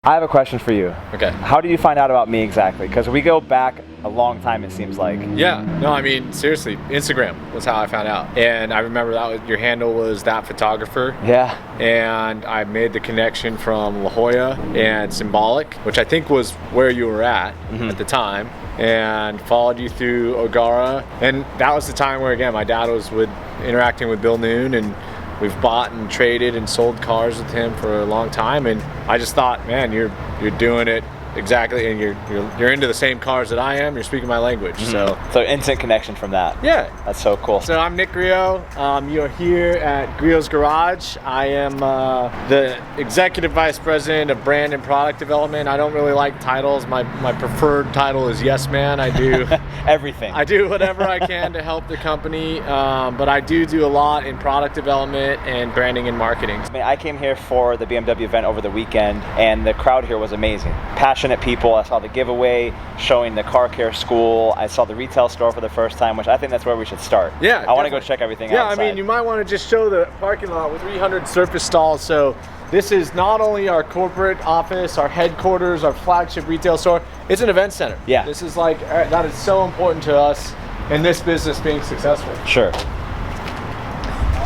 I have a question for you. Okay. How did you find out about me exactly? Because we go back a long time, it seems like. Yeah. No, I mean, seriously, Instagram was how I found out. And I remember your handle was That Photographer. Yeah. And I made the connection from La Jolla and Symbolic, which I think was where you were at the time, and followed you through Ogara. And that was the time where, again, my dad was interacting with Bill Noon, and we've bought and traded and sold cars with him for a long time, and I just thought, man, you're doing it exactly, and you're into the same cars that I am. You're speaking my language, so instant connection from that. Yeah, that's so cool. So I'm Nick Griot. You're here at Griot's Garage. I am the executive vice president of brand and product development. I don't really like titles. My preferred title is yes man. I do everything. I do whatever I can to help the company, but I do a lot in product development and branding and marketing. I came here for the BMW event over the weekend, and the crowd here was amazing. Passionate people. I saw the giveaway showing the car care school. I saw the retail store for the first time, which I think that's where we should start. Yeah, I want to go check everything outside. Yeah, I mean, you might want to just show the parking lot with 300 surface stalls. So this is not only our corporate office, our headquarters, our flagship retail store, it's an event center. Yeah. This is like, that is so important to us in this business being successful. Sure.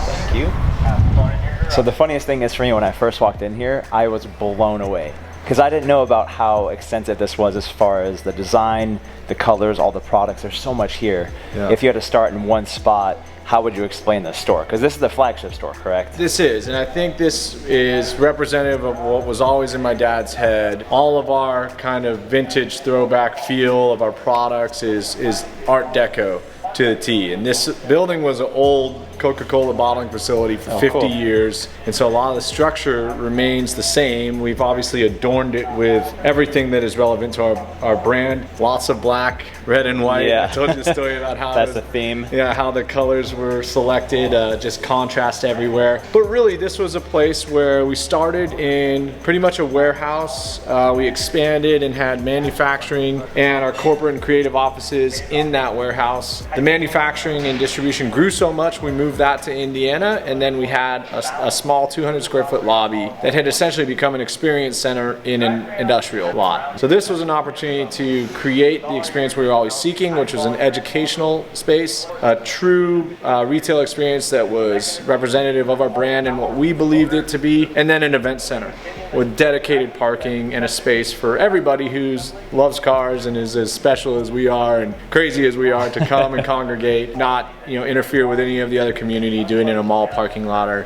Thank you. So the funniest thing is, for me, when I first walked in here, I was blown away, because I didn't know about how extensive this was as far as the design, the colors, all the products. There's so much here. Yeah. If you had to start in one spot, how would you explain the store? Because this is the flagship store, correct? This is, and I think this is representative of what was always in my dad's head. All of our kind of vintage throwback feel of our products is Art Deco to the T. And this building was an old Coca-Cola bottling facility for 50 years, and so a lot of the structure remains the same. We've obviously adorned it with everything that is relevant to our brand. Lots of black, red, and white. Yeah. I told you the story about how that's the theme. Yeah, how the colors were selected, just contrast everywhere. But really, this was a place where we started in pretty much a warehouse. We expanded and had manufacturing and our corporate and creative offices in that warehouse. The manufacturing and distribution grew so much, we moved that to Indiana, and then we had a small 200 square foot lobby that had essentially become an experience center in an industrial lot. So this was an opportunity to create the experience we were always seeking, which was an educational space, a true retail experience that was representative of our brand and what we believed it to be, and then an event center with dedicated parking and a space for everybody who loves cars and is as special as we are and crazy as we are to come and congregate, not interfere with any of the other community, doing it in a mall parking lot or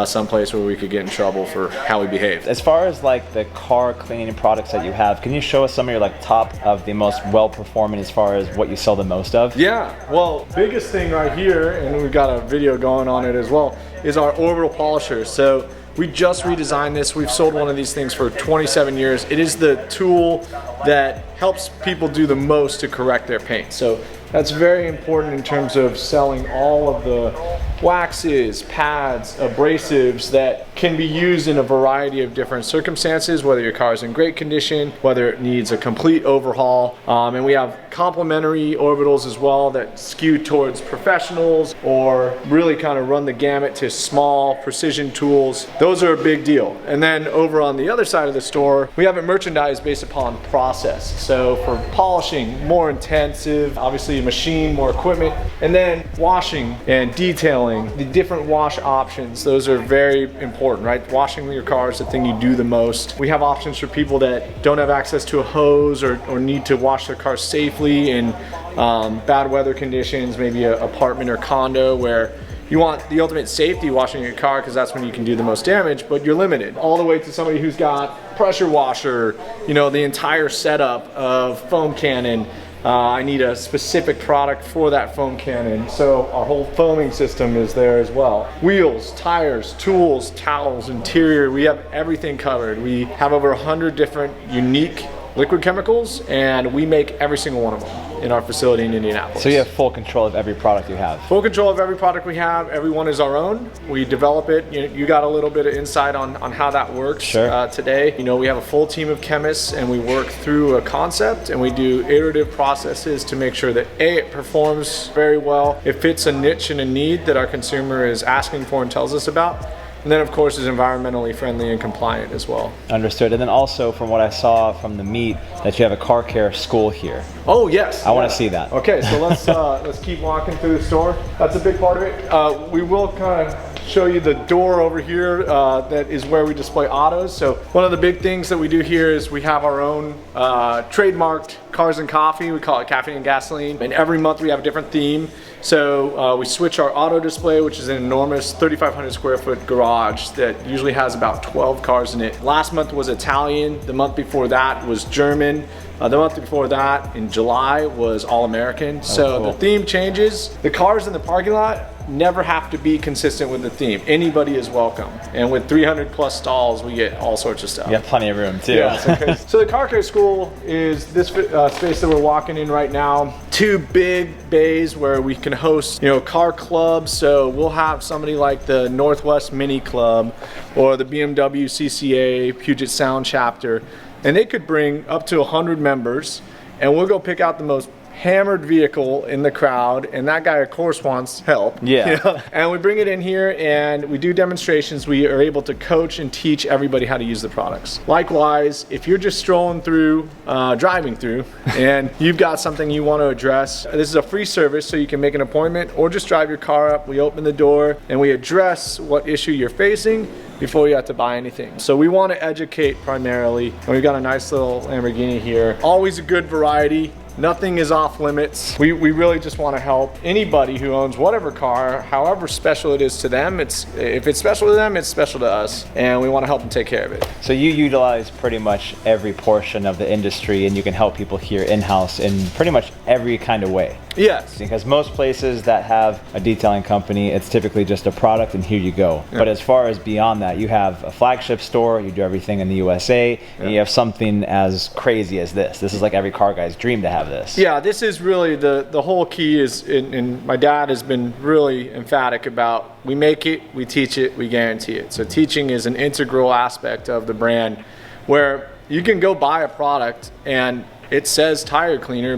someplace where we could get in trouble for how we behave. As far as like the car cleaning products that you have, can you show us some of your top of the most well-performing as far as what you sell the most of? Yeah, well, biggest thing right here, and we've got a video going on it as well, is our orbital polisher. So we just redesigned this. We've sold one of these things for 27 years. It is the tool that helps people do the most to correct their paint. So that's very important in terms of selling all of the waxes, pads, abrasives that can be used in a variety of different circumstances, whether your car is in great condition, whether it needs a complete overhaul. And we have complementary orbitals as well that skew towards professionals or really kind of run the gamut to small precision tools. Those are a big deal. And then over on the other side of the store, we have it merchandised based upon process. So for polishing, more intensive, obviously machine, more equipment, and then washing and detailing, the different wash options. Those are very important, right? Washing your car is the thing you do the most. We have options for people that don't have access to a hose or need to wash their car safely in bad weather conditions, maybe an apartment or condo where you want the ultimate safety washing your car because that's when you can do the most damage, but you're limited. All the way to somebody who's got pressure washer, the entire setup of foam cannon. I need a specific product for that foam cannon, so our whole foaming system is there as well. Wheels, tires, tools, towels, interior, we have everything covered. We have over 100 different unique liquid chemicals, and we make every single one of them in our facility in Indianapolis. So you have full control of every product you have? Full control of every product we have. Every one is our own. We develop it. You got a little bit of insight on how that works today. We have a full team of chemists, and we work through a concept, and we do iterative processes to make sure that it performs very well. It fits a niche and a need that our consumer is asking for and tells us about. and then of course is environmentally friendly and compliant as well. Understood. And then also from what I saw from the meet, that you have a car care school here. Oh yes, I want to see that. Okay, so let's keep walking through the store. That's a big part of it. We will kind of show you the door over here that is where we display autos. So one of the big things that we do here is we have our own trademarked Cars and Coffee. We call it Caffeine and Gasoline. And every month we have a different theme. So we switch our auto display, which is an enormous 3,500 square foot garage that usually has about 12 cars in it. Last month was Italian. The month before that was German. The month before that, in July, was All-American. So cool. The theme changes. The cars in the parking lot never have to be consistent with the theme. Anybody is welcome. And with 300 plus stalls, we get all sorts of stuff. You have plenty of room too. Yeah, so the car care school is this space that we're walking in right now. 2 big bays where we can host, car clubs. So we'll have somebody like the Northwest Mini Club or the BMW CCA Puget Sound chapter, and they could bring up to 100 members, and we'll go pick out the most hammered vehicle in the crowd, and that guy of course wants help. Yeah. And we bring it in here and we do demonstrations. We are able to coach and teach everybody how to use the products. Likewise, if you're just strolling through, driving through, and you've got something you want to address, this is a free service, so you can make an appointment or just drive your car up. We open the door and we address what issue you're facing before you have to buy anything. So we want to educate primarily, and we've got a nice little Lamborghini here. Always a good variety. Nothing is off limits. We really just want to help anybody who owns whatever car, however special it is to them. If it's special to them, it's special to us, and we want to help them take care of it. So you utilize pretty much every portion of the industry, and you can help people here in-house in pretty much every kind of way. Yes. Because most places that have a detailing company, it's typically just a product and here you go. Yeah. But as far as beyond that, you have a flagship store, you do everything in the USA, and you have something as crazy as this. This is like every car guy's dream to have this. Yeah, this is really the whole key is, and my dad has been really emphatic about, we make it, we teach it, we guarantee it. So teaching is an integral aspect of the brand, where you can go buy a product and it says tire cleaner,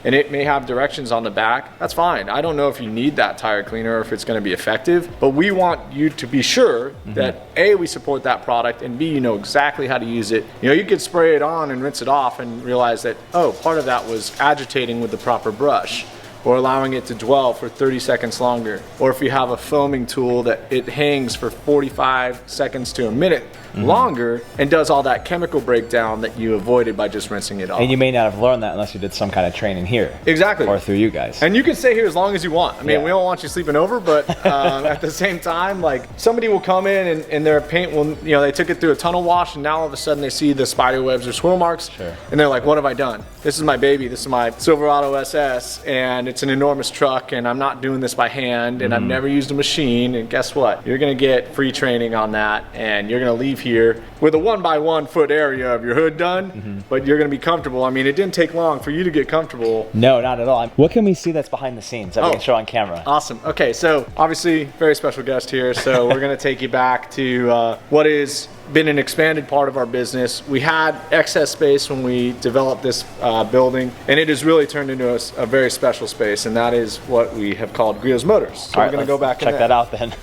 and it may have directions on the back. That's fine. I don't know if you need that tire cleaner or if it's going to be effective, but we want you to be sure that A, we support that product, and B, you know exactly how to use it. You could spray it on and rinse it off and realize that, oh, part of that was agitating with the proper brush, or allowing it to dwell for 30 seconds longer. Or if you have a foaming tool that it hangs for 45 seconds to a minute longer and does all that chemical breakdown that you avoided by just rinsing it off. And you may not have learned that unless you did some kind of training here. Exactly. Or through you guys. And you can stay here as long as you want. I mean, we don't want you sleeping over, but at the same time, like, somebody will come in and their paint will, they took it through a tunnel wash, and now all of a sudden they see the spider webs or swirl marks, and they're like, what have I done? This is my baby. This is my Silverado SS, and it's an enormous truck, and I'm not doing this by hand, and I've never used a machine, and guess what? You're gonna get free training on that, and you're gonna leave here with a 1 by 1 foot area of your hood done, but you're gonna be comfortable. I mean, it didn't take long for you to get comfortable. No, not at all. What can we see that's behind the scenes that we can show on camera? Awesome. Okay, so obviously very special guest here, so we're gonna take you back to what has been an expanded part of our business. We had excess space when we developed this building, and it has really turned into a very special space, and that is what we have called Griot's Motors. So we're gonna go back and check that out then.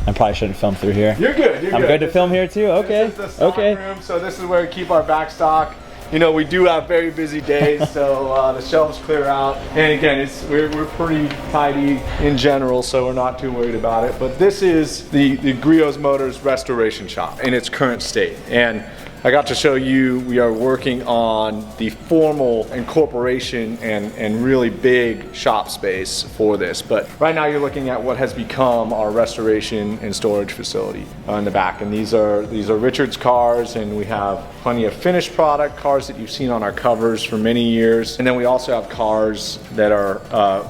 I probably shouldn't film through here. You're good. I'm good to film here too? Okay. This is the stock room, so this is where we keep our back stock. We do have very busy days, so the shelves clear out. And again, we're pretty tidy in general, so we're not too worried about it. But this is the Griot's Motors restoration shop in its current state. And I got to show you, we are working on the formal incorporation and really big shop space for this. But right now you're looking at what has become our restoration and storage facility in the back. And these are Richard's cars, and we have plenty of finished product, cars that you've seen on our covers for many years. And then we also have cars that are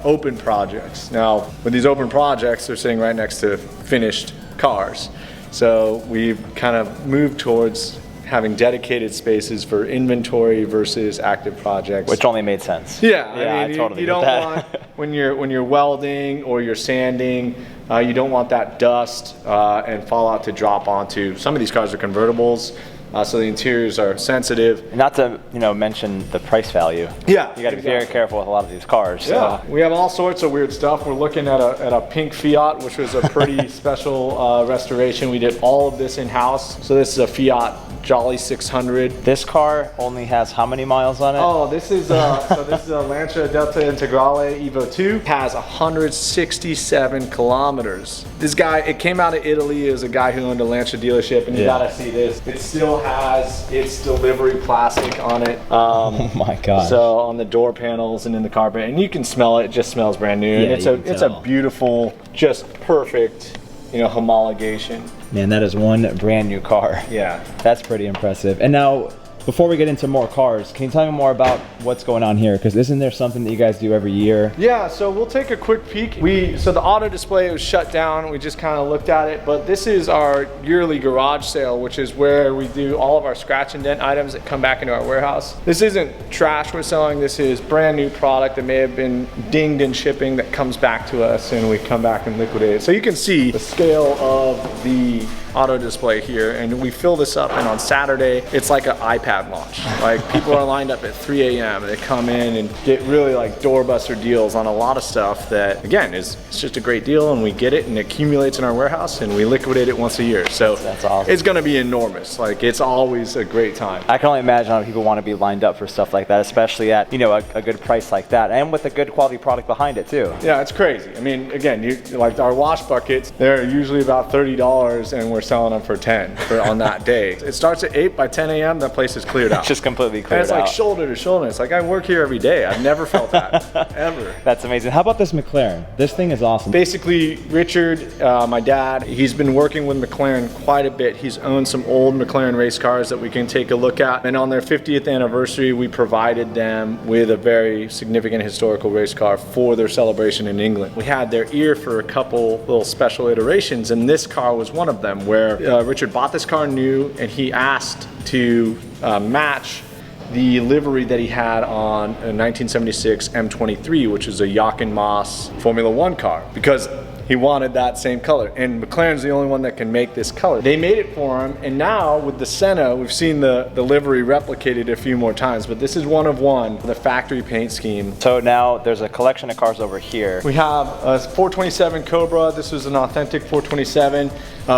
open projects. Now, with these open projects, they're sitting right next to finished cars. So we've kind of moved towards having dedicated spaces for inventory versus active projects. Which only made sense. Yeah, I mean, you totally don't get that. want, when you're welding or you're sanding, you don't want that dust and fallout to drop onto. Some of these cars are convertibles. so the interiors are sensitive. Not to mention the price value. Yeah, you got to be very careful with a lot of these cars. Yeah, so. we have all sorts of weird stuff. We're looking at a pink Fiat, which was a pretty special restoration. We did all of this in-house. So this is a Fiat Jolly 600. This car only has how many miles on it? Oh, this is a Lancia Delta Integrale Evo 2. Has 167 kilometers. This guy, it came out of Italy as a guy who owned a Lancia dealership, and you gotta see this. It still has its delivery plastic on it. Oh my god! So on the door panels and in the carpet, and you can smell it. It just smells brand new. Yeah, and it's a beautiful, just perfect, homologation. Man, that is one brand new car. Yeah. That's pretty impressive. And now, before we get into more cars, can you tell me more about what's going on here? Because isn't there something that you guys do every year? Yeah, so we'll take a quick peek. So the auto display was shut down. We just kind of looked at it, but this is our yearly garage sale, which is where we do all of our scratch and dent items that come back into our warehouse. This isn't trash we're selling. This is brand new product that may have been dinged in shipping that comes back to us, and we come back and liquidate it. So you can see the scale of the auto display here, and we fill this up, and on Saturday it's like an iPad launch. Like, people are lined up at 3 a.m. and they come in and get really like doorbuster deals on a lot of stuff that, again, it's just a great deal, and we get it and it accumulates in our warehouse, and we liquidate it once a year. So that's awesome. It's gonna be enormous. Like, it's always a great time. I can only imagine how people want to be lined up for stuff like that, especially at a good price like that, and with a good quality product behind it too. Yeah, it's crazy. I mean, again, like our wash buckets, they're usually about $30, and we're selling them for 10 on that day. It starts at 8. By 10 a.m. that place is cleared out. It's just completely cleared out. And it's like shoulder to shoulder. It's like, I work here every day. I've never felt that, ever. That's amazing. How about this McLaren? This thing is awesome. Basically, Richard, my dad, he's been working with McLaren quite a bit. He's owned some old McLaren race cars that we can take a look at. And on their 50th anniversary, we provided them with a very significant historical race car for their celebration in England. We had their ear for a couple little special iterations, and this car was one of them, where Richard bought this car new, and he asked to match the livery that he had on a 1976 M23, which is a Jochen Moss Formula One car, because he wanted that same color, and McLaren's the only one that can make this color. They made it for him, and now with the Senna, we've seen the livery replicated a few more times, but this is one of one, the factory paint scheme. So now there's a collection of cars over here. We have a 427 Cobra. This was an authentic 427.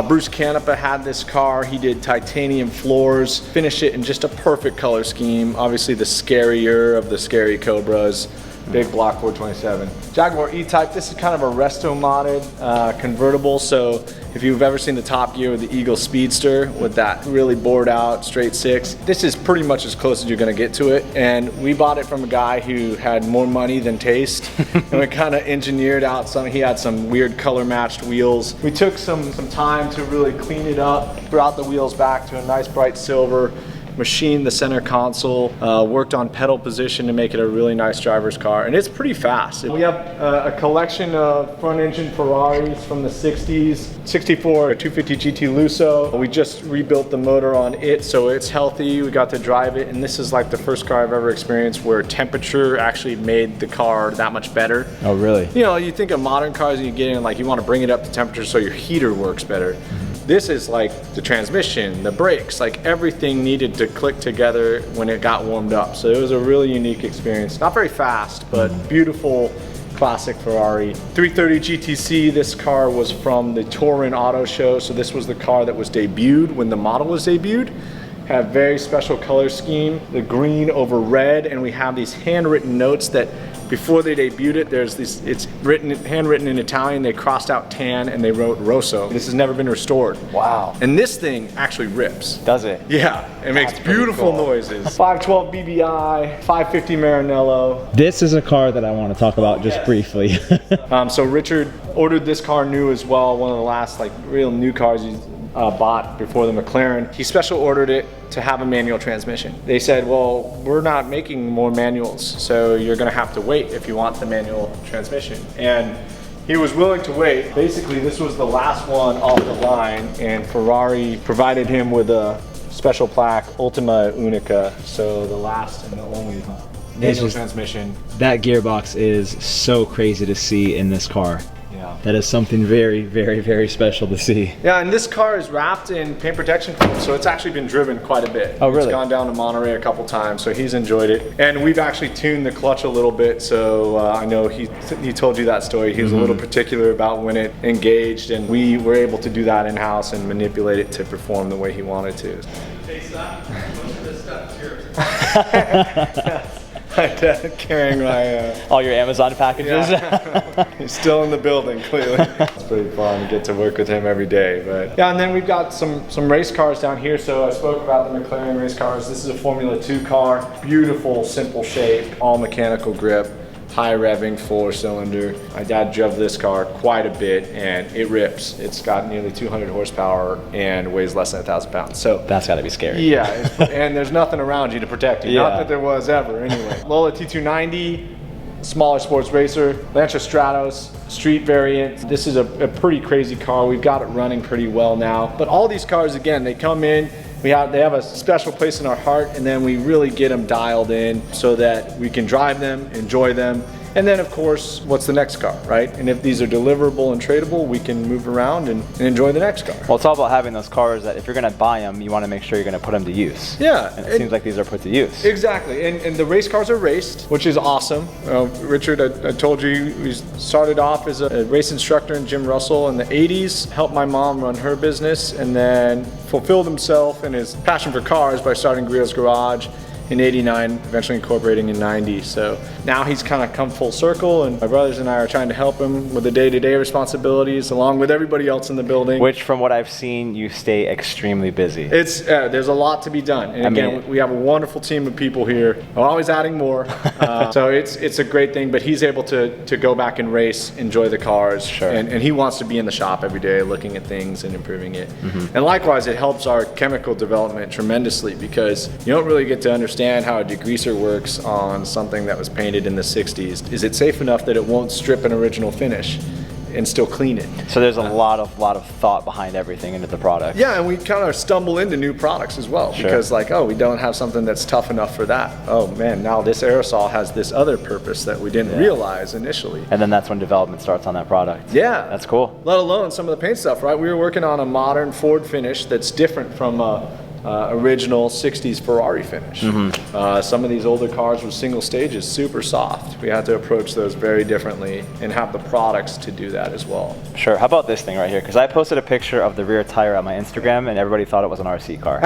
Bruce Canepa had this car. He did titanium floors, finished it in just a perfect color scheme. Obviously the scarier of the scary Cobras. Big block 427. Jaguar E-Type, this is kind of a resto-modded convertible, so if you've ever seen the Top Gear with the Eagle Speedster with that really bored out straight six, this is pretty much as close as you're gonna get to it, and we bought it from a guy who had more money than taste, and we kind of engineered out he had some weird color matched wheels. We took some time to really clean it up, brought the wheels back to a nice bright silver, machined the center console, worked on pedal position to make it a really nice driver's car, and it's pretty fast. We have a collection of front engine Ferraris from the 60s, 64 250 GT Lusso. We just rebuilt the motor on it, so it's healthy. We got to drive it, and this is like the first car I've ever experienced where temperature actually made the car that much better. Oh, really? You think of modern cars and you get in, like, you want to bring it up to temperature so your heater works better. This is like the transmission, the brakes, like everything needed to click together when it got warmed up. So it was a really unique experience. Not very fast, but beautiful classic Ferrari. 330 GTC, this car was from the Turin Auto Show. So this was the car that was debuted when the model was debuted. Had a very special color scheme, the green over red, and we have these handwritten notes that before they debuted it, it's handwritten in Italian. They crossed out tan and they wrote Rosso. This has never been restored. Wow. And this thing actually rips. Does it? Yeah, it makes beautiful noises. 512 BBI, 550 Maranello. This is a car that I want to talk about just briefly. So Richard ordered this car new as well, one of the last like real new cars he's bought before the McLaren. He special ordered it to have a manual transmission. They said, well, we're not making more manuals, so you're gonna have to wait if you want the manual transmission. And he was willing to wait. Basically, this was the last one off the line, and Ferrari provided him with a special plaque, Ultima Unica, so the last and the only manual transmission. That gearbox is so crazy to see in this car. Yeah. Yeah. That is something very, very, very special to see. Yeah, and this car is wrapped in paint protection film, so it's actually been driven quite a bit. Oh, really? It's gone down to Monterey a couple times, so he's enjoyed it. And we've actually tuned the clutch a little bit, so I know he told you that story. He was a little particular about when it engaged, and we were able to do that in-house and manipulate it to perform the way he wanted to. Most of this stuff is yours. My dad carrying my... All your Amazon packages? Yeah. He's still in the building, clearly. It's pretty fun to get to work with him every day. But yeah, and then we've got some race cars down here. So I spoke about the McLaren race cars. This is a Formula 2 car. Beautiful, simple shape, all mechanical grip. High revving 4-cylinder. My dad drove this car quite a bit and it rips. It's got nearly 200 horsepower and weighs less than 1,000 pounds. So that's got to be scary. Yeah, and there's nothing around you to protect you. Not that there was ever anyway. Lola T290, smaller sports racer. Lancia Stratos, street variant. This is a pretty crazy car. We've got it running pretty well now. But all these cars, again, they come in, they have a special place in our heart, and then we really get them dialed in so that we can drive them, enjoy them. And then, of course, what's the next car, right? And if these are deliverable and tradable, we can move around and enjoy the next car. Well, it's all about having those cars that if you're going to buy them, you want to make sure you're going to put them to use. Yeah. And it seems like these are put to use. Exactly. And the race cars are raced, which is awesome. Richard, I told you, we started off as a race instructor in Jim Russell in the 80s, helped my mom run her business, and then fulfilled himself and his passion for cars by starting Griot's Garage in '89, eventually incorporating in '90. So now he's kind of come full circle, and my brothers and I are trying to help him with the day-to-day responsibilities, along with everybody else in the building. Which, from what I've seen, you stay extremely busy. It's there's a lot to be done, and again, we have a wonderful team of people here. We're always adding more, so it's a great thing. But he's able to go back and race, enjoy the cars, sure. and he wants to be in the shop every day, looking at things and improving it. And likewise, it helps our chemical development tremendously because you don't really get to understand how a degreaser works on something that was painted in the 60s. Is it safe enough that it won't strip an original finish and still clean it? So there's a lot of thought behind everything into the product. Yeah, and we kind of stumble into new products as well because like, oh, we don't have something that's tough enough for that. Oh man, now this aerosol has this other purpose that we didn't realize initially. And then that's when development starts on that product. Yeah. That's cool. Let alone some of the paint stuff, right? We were working on a modern Ford finish that's different from original 60s Ferrari finish. Some of these older cars with single stages, super soft. We had to approach those very differently and have the products to do that as well. Sure. How about this thing right here? Because I posted a picture of the rear tire on my Instagram and everybody thought it was an RC car.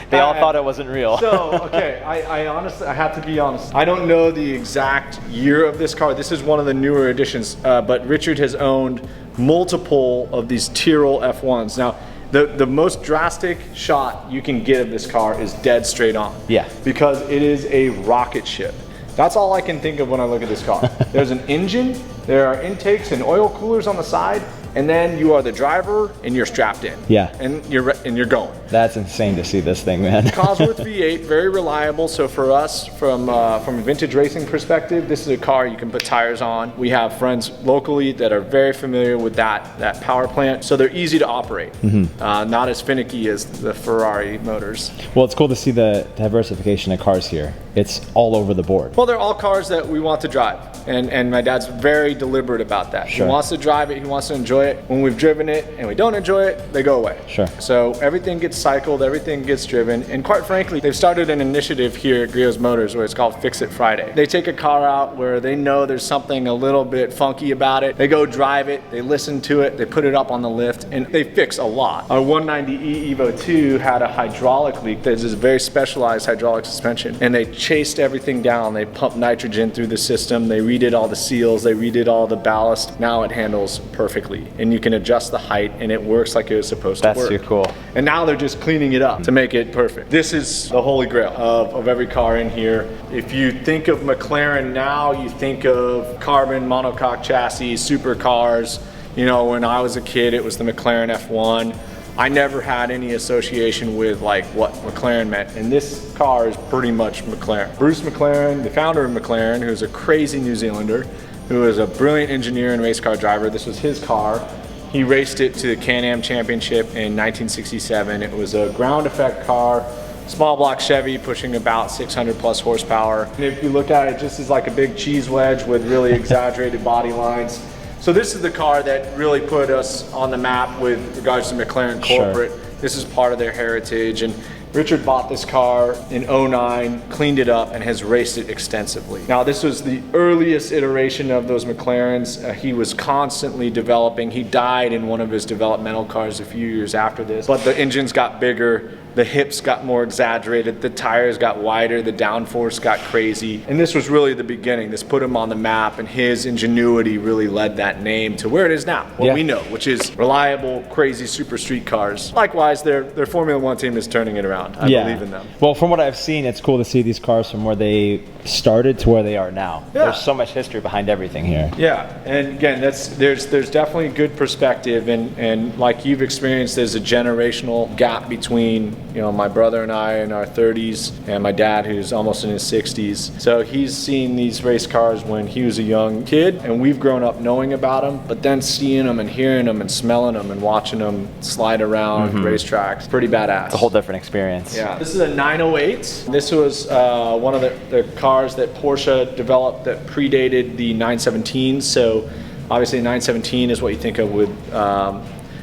They all thought it wasn't real. So, okay, I honestly, I have to be honest. I don't know the exact year of this car. This is one of the newer editions, but Richard has owned multiple of these Tyrrell F1s. Now, the most drastic shot you can get of this car is dead straight on. Yeah. Because it is a rocket ship. That's all I can think of when I look at this car. There's an engine, there are intakes and oil coolers on the side, and then you are the driver and you're strapped in. Yeah. And you're going. That's insane to see this thing, man. Cosworth V8, very reliable. So for us, from a vintage racing perspective, this is a car you can put tires on. We have friends locally that are very familiar with that power plant, so they're easy to operate. Not as finicky as the Ferrari motors. Well, it's cool to see the diversification of cars here. It's all over the board. Well, they're all cars that we want to drive, and my dad's very deliberate about that. Sure. He wants to drive it, he wants to enjoy it. When we've driven it and we don't enjoy it, they go away. Sure. So everything gets cycled, everything gets driven, and quite frankly, they've started an initiative here at Griot's Motors where it's called Fix It Friday. They take a car out where they know there's something a little bit funky about it. They go drive it, they listen to it, they put it up on the lift, and they fix a lot. Our 190E Evo 2 had a hydraulic leak. There's this very specialized hydraulic suspension, and they chased everything down. They pumped nitrogen through the system, they redid all the seals, they redid all the ballast. Now it handles perfectly, and you can adjust the height, and it works like it was supposed to work. That's too cool. And now they're just cleaning it up to make it perfect. This is the holy grail of every car in here. If you think of McLaren now, you think of carbon monocoque chassis, supercars. You know, when I was a kid, it was the McLaren F1. I never had any association with like what McLaren meant, and this car is pretty much McLaren. Bruce McLaren, the founder of McLaren, who's a crazy New Zealander, who is a brilliant engineer and race car driver. This was his car. He raced it to the Can-Am Championship in 1967. It was a ground effect car, small block Chevy pushing about 600 plus horsepower. And if you look at it, just as like a big cheese wedge with really exaggerated body lines. So this is the car that really put us on the map with regards to McLaren corporate. Sure. This is part of their heritage, and Richard bought this car in '09, cleaned it up, and has raced it extensively. Now, this was the earliest iteration of those McLarens. He was constantly developing. He died in one of his developmental cars a few years after this, but the engines got bigger, the hips got more exaggerated, the tires got wider, the downforce got crazy, and this was really the beginning. This put him on the map, and his ingenuity really led that name to where it is now, what we know, which is reliable, crazy super street cars. Likewise, their Formula One team is turning it around. I believe in them. Well, from what I've seen, it's cool to see these cars from where they started to where they are now. Yeah. There's so much history behind everything here. Yeah, and again, there's definitely good perspective, and like you've experienced, there's a generational gap between my brother and I in our 30s, and my dad who's almost in his 60s. So he's seen these race cars when he was a young kid, and we've grown up knowing about them, but then seeing them and hearing them and smelling them and watching them slide around racetracks, pretty badass. It's a whole different experience. Yeah, this is a 908. This was one of the cars that Porsche developed that predated the 917. So obviously 917 is what you think of with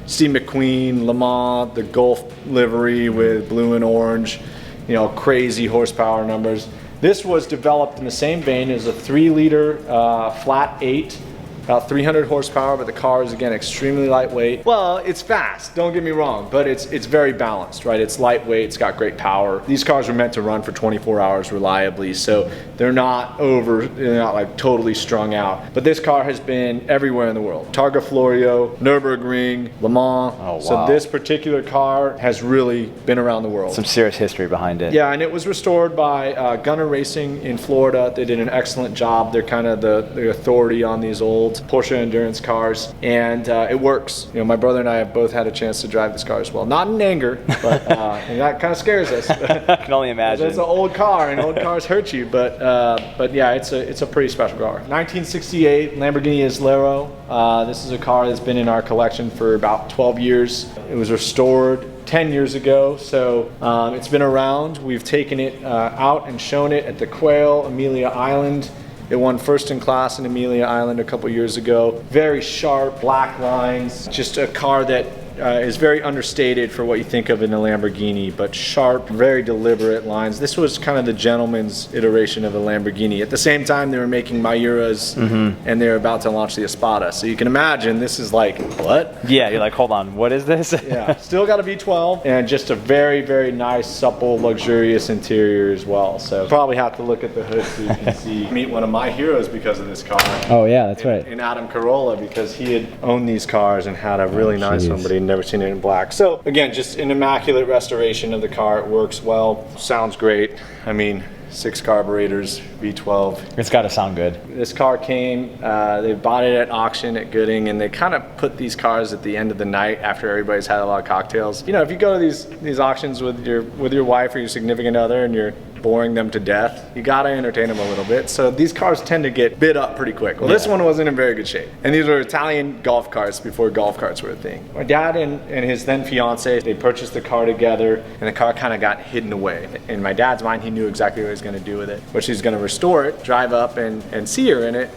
Steve McQueen, Le Mans, the Gulf livery with blue and orange, crazy horsepower numbers. This was developed in the same vein as a 3-liter flat 8. About 300 horsepower, but the car is, again, extremely lightweight. Well, it's fast, don't get me wrong, but it's very balanced, right? It's lightweight, it's got great power. These cars are meant to run for 24 hours reliably, so they're not like totally strung out. But this car has been everywhere in the world. Targa Florio, Nürburgring, Le Mans. Oh, wow. So this particular car has really been around the world. Some serious history behind it. Yeah, and it was restored by Gunner Racing in Florida. They did an excellent job. They're kind of the authority on these old Porsche endurance cars, and it works. My brother and I have both had a chance to drive this car as well. Not in anger, but and that kind of scares us. I can only imagine. It's an old car, and old cars hurt you, but yeah, it's a pretty special car. 1968 Lamborghini Islero. This is a car that's been in our collection for about 12 years. It was restored 10 years ago, so it's been around. We've taken it out and shown it at the Quail, Amelia Island. It won first in class in Amelia Island a couple years ago. Very sharp, black lines. Just a car that is very understated for what you think of in a Lamborghini, but sharp, very deliberate lines. This was kind of the gentleman's iteration of a Lamborghini. At the same time, they were making Miuras, and they were about to launch the Espada. So you can imagine this is like, what? Yeah, you're like, hold on, what is this? Yeah, still got a V12, and just a very, very nice, supple, luxurious interior as well. So probably have to look at the hood so you can see. Meet one of my heroes because of this car. Oh yeah, that's right. In Adam Carolla, because he had owned these cars and had a really nice one, but he'd never seen it in black. So again, just an immaculate restoration of the car. It works well, sounds great. I mean, 6 carburetors, V12. It's got to sound good. This car came, they bought it at auction at Gooding, and they kind of put these cars at the end of the night after everybody's had a lot of cocktails. If you go to these auctions with your wife or your significant other and you're boring them to death, you gotta entertain them a little bit. So these cars tend to get bid up pretty quick. Well, this one wasn't in very good shape. And these were Italian golf carts before golf carts were a thing. My dad and his then fiance, they purchased the car together, and the car kind of got hidden away. In my dad's mind, he knew exactly what he was gonna do with it, which he's gonna restore it, drive up and see her in it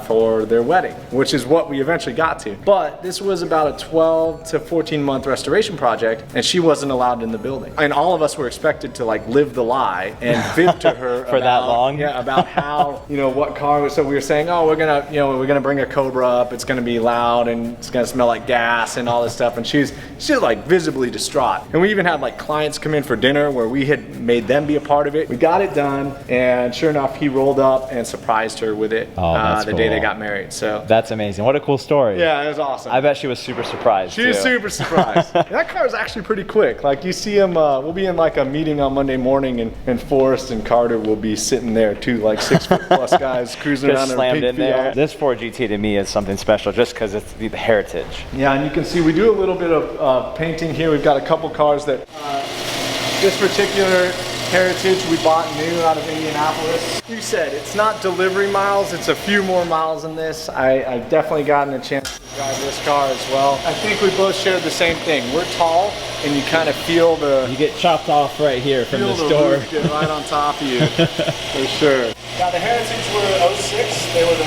for their wedding, which is what we eventually got to. But this was about a 12 to 14 month restoration project, and she wasn't allowed in the building. And all of us were expected to like live the lie and fib to her for that long. Yeah, about how what car was. So we were saying, oh, we're gonna bring a Cobra up. It's gonna be loud and it's gonna smell like gas and all this stuff. And she's like visibly distraught. And we even had like clients come in for dinner where we had made them be a part of it. We got it done, and sure enough, he rolled up and surprised her with it the day they got married. So that's amazing. What a cool story. Yeah, it was awesome. I bet she was super surprised. She was super surprised. That car is actually pretty quick. Like you see him, we'll be in like a meeting on Monday morning, and Forrest and Carter will be sitting there too, like 6 foot plus guys cruising just around slammed in in there. This Ford GT to me is something special just because it's the heritage. Yeah, and you can see we do a little bit of painting here. We've got a couple cars that this particular heritage we bought new out of Indianapolis. You said it's not delivery miles, it's a few more miles than this. I've definitely gotten a chance to drive this car as well. I think we both shared the same thing. We're tall, and you kind of feel You get chopped off right here from this door. door. Roof get right on top of you, for sure. Yeah, the Heritage were 06. They were the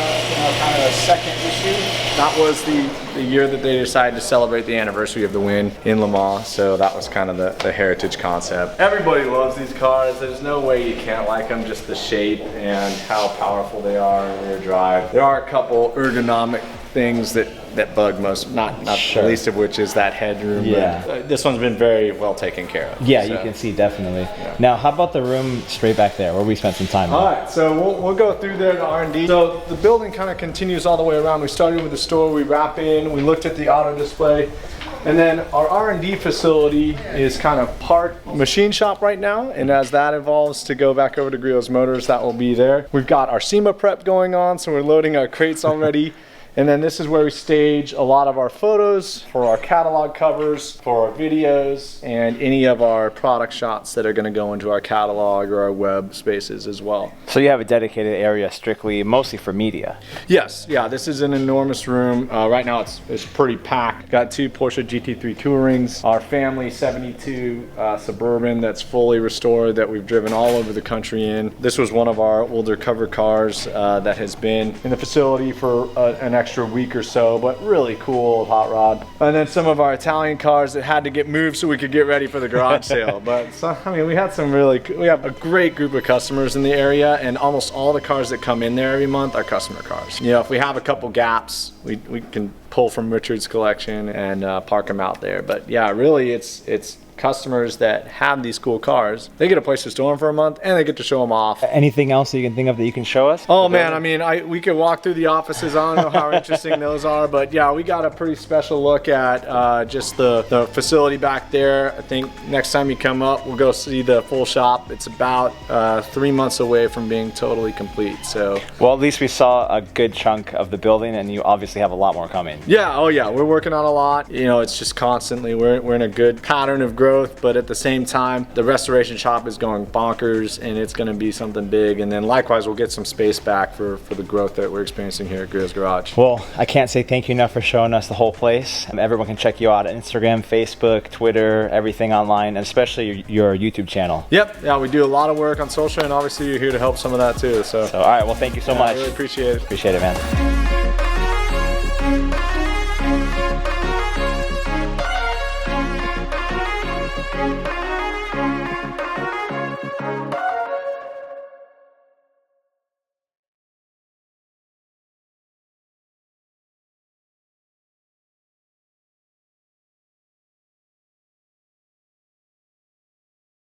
kind of the second issue. That was the year that they decided to celebrate the anniversary of the win in Le Mans. So that was kind of the Heritage concept. Everybody loves these cars. There's no way you can't like them. Just the shape and how powerful they are in rear drive. There are a couple ergonomic things that bug most, not Sure. the least of which is that headroom. Yeah. But, this one's been very well taken care of. Yeah, so. you can see definitely. Now, how about the room straight back there where we spent some time? All right, so we'll go through there to R&D. So the building kind of continues all the way around. We started with the store, we wrap in, we looked at the auto display, and then our R&D facility is kind of part machine shop right now, and as that evolves to go back over to Griot's Motors, that will be there. We've got our SEMA prep going on, so we're loading our crates already. And then this is where we stage a lot of our photos for our catalog covers, for our videos, and any of our product shots that are going to go into our catalog or our web spaces as well. So you have a dedicated area strictly, mostly for media. Yes, yeah, this is an enormous room. Right now it's pretty packed. Got 2 Porsche GT3 Tourings, our family 72 Suburban that's fully restored that we've driven all over the country in. This was one of our older cover cars that has been in the facility for an extra week or so, but really cool hot rod. And then some of our Italian cars that had to get moved so we could get ready for the garage sale. But so, I mean, we have a great group of customers in the area, and almost all the cars that come in there every month are customer cars. You know, if we have a couple gaps, we can pull from Richard's collection and park them out there. But yeah, really it's customers that have these cool cars. They get a place to store them for a month and they get to show them off. Anything else that you can think of that you can show us? Oh man, I mean, we could walk through the offices. I don't know how interesting those are, but yeah, we got a pretty special look at just the facility back there. I think next time you come up, we'll go see the full shop. It's about 3 months away from being totally complete. So, well, at least we saw a good chunk of the building, and you obviously have a lot more coming. Yeah, oh yeah, we're working on a lot. You know, it's just constantly, we're in a good pattern of growth, but at the same time, the restoration shop is going bonkers and it's going to be something big. And then likewise, we'll get some space back for the growth that we're experiencing here at Griot's Garage. Well, I can't say thank you enough for showing us the whole place. Everyone can check you out on Instagram, Facebook, Twitter, everything online, and especially your YouTube channel. Yep, yeah, we do a lot of work on social, and obviously you're here to help some of that too. So all right, well, thank you so much. I really appreciate it. Appreciate it, man.